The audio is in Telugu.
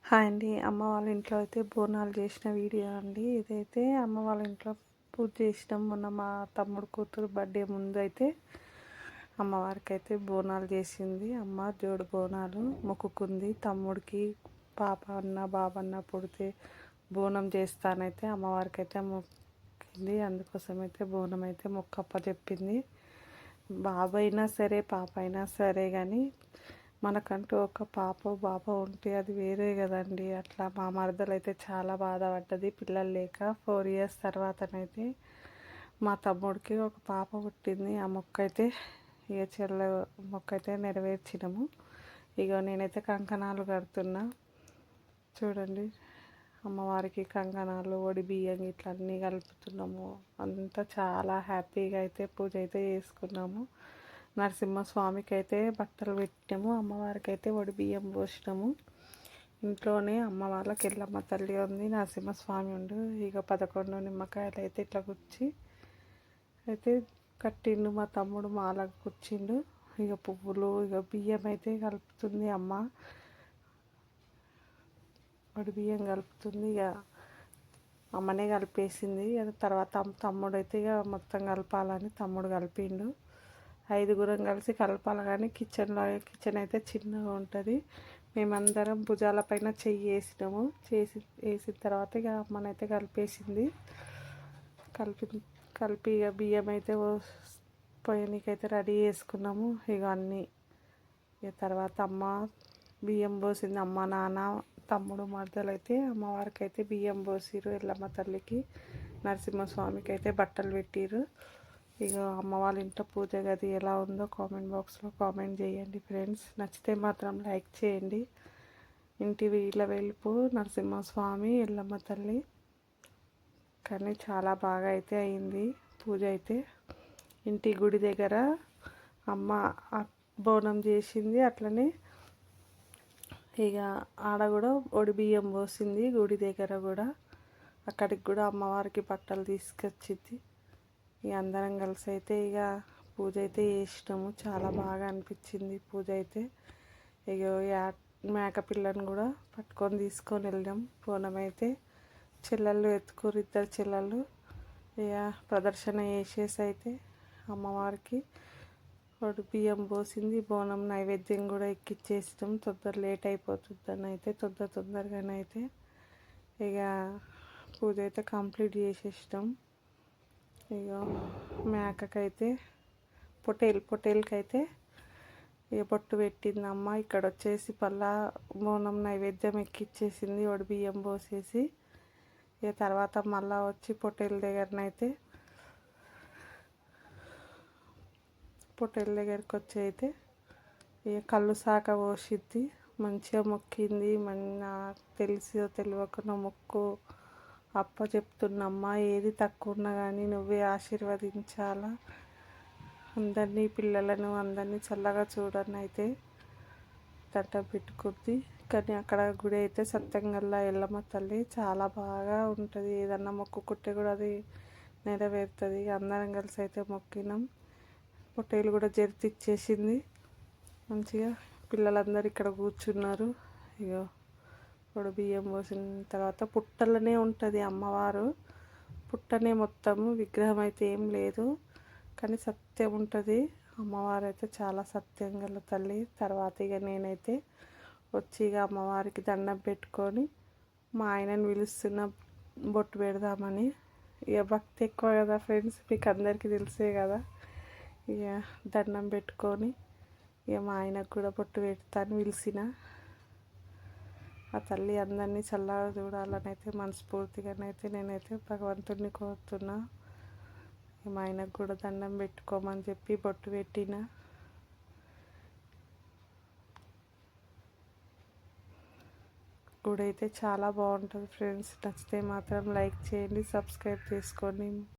హాయ్ అండి. అమ్మ వాళ్ళ ఇంట్లో అయితే బోనాలు చేసిన వీడియో అండి. ఇదైతే అమ్మ వాళ్ళ ఇంట్లో పూజ చేసినాం. మొన్న మా తమ్ముడు కూతురు బర్త్డే ముందు అయితే అమ్మవారికి అయితే బోనాలు చేసింది. అమ్మ జోడు బోనాలు మొక్కుకుంది. తమ్ముడికి పాప అన్న బాబన్న పుడితే బోనం చేస్తానైతే అమ్మవారికి అయితే మొక్కింది. అందుకోసం అయితే బోనం అయితే మొక్కప్ప చెప్పింది. బాబు అయినా సరే పాప అయినా సరే కానీ మనకంటూ ఒక బాబు ఉంటే అది వేరే కదండి. అట్లా మా మరదలు అయితే చాలా బాధపడ్డది పిల్లలు లేక. 4 ఇయర్స్ తర్వాతనైతే మా తమ్ముడికి ఒక పాప పుట్టింది. ఆ మొక్క అయితే మొక్క అయితే నెరవేర్చినాము. ఇక నేనైతే కంకణాలు కడుతున్నా చూడండి. అమ్మవారికి కంకణాలు ఒడి బియ్యం ఇట్లా అన్నీ కలుపుతున్నాము. అంతా చాలా హ్యాపీగా అయితే పూజ అయితే చేసుకున్నాము. నరసింహస్వామికి అయితే బట్టలు పెట్టినాము. అమ్మవారికి అయితే ఒడి బియ్యం పోసినాము. ఇంట్లోనే అమ్మ వాళ్ళకి ఎల్లమ్మ తల్లి ఉంది, నరసింహస్వామి ఉండు. ఇక 11 నిమ్మకాయలు అయితే ఇట్లా గుచ్చి అయితే కట్టిండు. మా తమ్ముడు మాల కూర్చిండు. ఇక పువ్వులు ఇక బియ్యం అయితే కలుపుతుంది అమ్మ. ఒడి బియ్యం కలుపుతుంది. ఇక అమ్మనే కలిపేసింది. తర్వాత తమ్ముడు అయితే ఇక మొత్తం కలపాలని తమ్ముడు కలిపిండు. 5గురం కలిసి కలపాలి. కానీ కిచెన్ అయితే చిన్నగా ఉంటుంది. మేమందరం భుజాలపైన చెయ్యి వేసినాము. వేసిన తర్వాత ఇక అమ్మనైతే కలిపేసింది. కలిపి ఇక బియ్యం అయితే పొయ్యనికైతే రెడీ చేసుకున్నాము. ఇక అన్నీ ఇక తర్వాత అమ్మ బియ్యం పోసింది. అమ్మ నాన్న తమ్ముడు మరదలు అయితే అమ్మవారికి అయితే బియ్యం పోసిరు. ఎల్లమ్మ తల్లికి నరసింహస్వామికి అయితే బట్టలు పెట్టిరు. ఇక అమ్మ వాళ్ళ ఇంట్లో పూజ గది ఎలా ఉందో కామెంట్ బాక్స్లో కామెంట్ చేయండి ఫ్రెండ్స్. నచ్చితే మాత్రం లైక్ చేయండి. ఇంటి వీళ్ళ వెలుపు నరసింహస్వామి ఎల్లమ్మ తల్లి కానీ చాలా బాగా అయితే అయింది పూజ అయితే. ఇంటి గుడి దగ్గర అమ్మ బోనం చేసింది. అట్లనే ఇక ఆడ కూడా ఒడి బియ్యం పోసింది. గుడి దగ్గర కూడా అక్కడికి కూడా అమ్మవారికి బట్టలు తీసుకొచ్చింది. ఇక అందరం కలిసి అయితే ఇక పూజ అయితే చేసినాము. చాలా బాగా అనిపించింది పూజ అయితే. ఇక మేకపిల్లని కూడా తీసుకొని వెళ్ళాం. బోనం అయితే చెల్లెళ్ళు ఎత్తుకూరు, 2 చెల్లెళ్ళు ఇక ప్రదర్శన చేసేసి అయితే అమ్మవారికి ఒడి బియ్యం పోసింది. బోనం నైవేద్యం కూడా ఎక్కిచ్చేసినాం. లేట్ అయిపోతుందని అయితే తొందరగానైతే ఇక పూజ అయితే కంప్లీట్ చేసేసినాం. ఇక మేకకైతే పొట్టేలకైతే ఇక బొట్టు పెట్టింది అమ్మ. ఇక్కడ వచ్చేసి బోనం నైవేద్యం ఎక్కిచ్చేసింది ఒడి బియ్యం పోసేసి. ఇక తర్వాత మళ్ళా వచ్చి పొట్టేల దగ్గరికి వచ్చి అయితే ఇక కళ్ళు శాఖ పోసిద్ది. మంచిగా మొక్కింది. నాకు తెలియకుండా మొక్కు అప్ప చెప్తున్నమ్మా, ఏది తక్కువ ఉన్నా కానీ నువ్వే ఆశీర్వదించాలా, అందరినీ పిల్లలను అందరినీ చల్లగా చూడని అయితే దండం పెట్టుకుంది. కానీ అక్కడ గుడి అయితే సత్యంగల్లా ఎల్లమ్మ తల్లి చాలా బాగా ఉంటుంది. ఏదన్నా మొక్కుకుంటే కూడా అది నెరవేరుతుంది. అందరం కలిసి అయితే మొక్కినాం. పొట్టేలు కూడా ఇచ్చేసింది మంచిగా. పిల్లలందరూ ఇక్కడ కూర్చున్నారు. ఇక ఇప్పుడు బియ్యం పోసిన తర్వాత పుట్టలనే ఉంటుంది అమ్మవారు. పుట్టనే మొత్తము, విగ్రహం అయితే ఏం లేదు కానీ సత్యం ఉంటుంది. అమ్మవారు అయితే చాలా సత్యం గల తల్లి. తర్వాత ఇక నేనైతే వచ్చి ఇక అమ్మవారికి దండం పెట్టుకొని మా ఆయనని పిలుస్తున్న బొట్టు పెడదామని. ఇక భక్తి ఎక్కువ కదా ఫ్రెండ్స్, మీకు అందరికీ తెలిసే కదా. ఇక దండం పెట్టుకొని ఇక మా ఆయనకు కూడా బొట్టు పెడతాను పిలిచిన. ఆ తల్లి అందరినీ చల్లగా చూడాలని అయితే మనస్ఫూర్తిగానైతే నేనైతే భగవంతుడిని కోరుతున్నా. మా ఆయనకు కూడా దండం పెట్టుకోమని చెప్పి బొట్టు పెట్టిన. గుడి అయితే చాలా బాగుంటుంది ఫ్రెండ్స్. నచ్చితే మాత్రం లైక్ చేయండి, సబ్స్క్రైబ్ చేసుకోండి.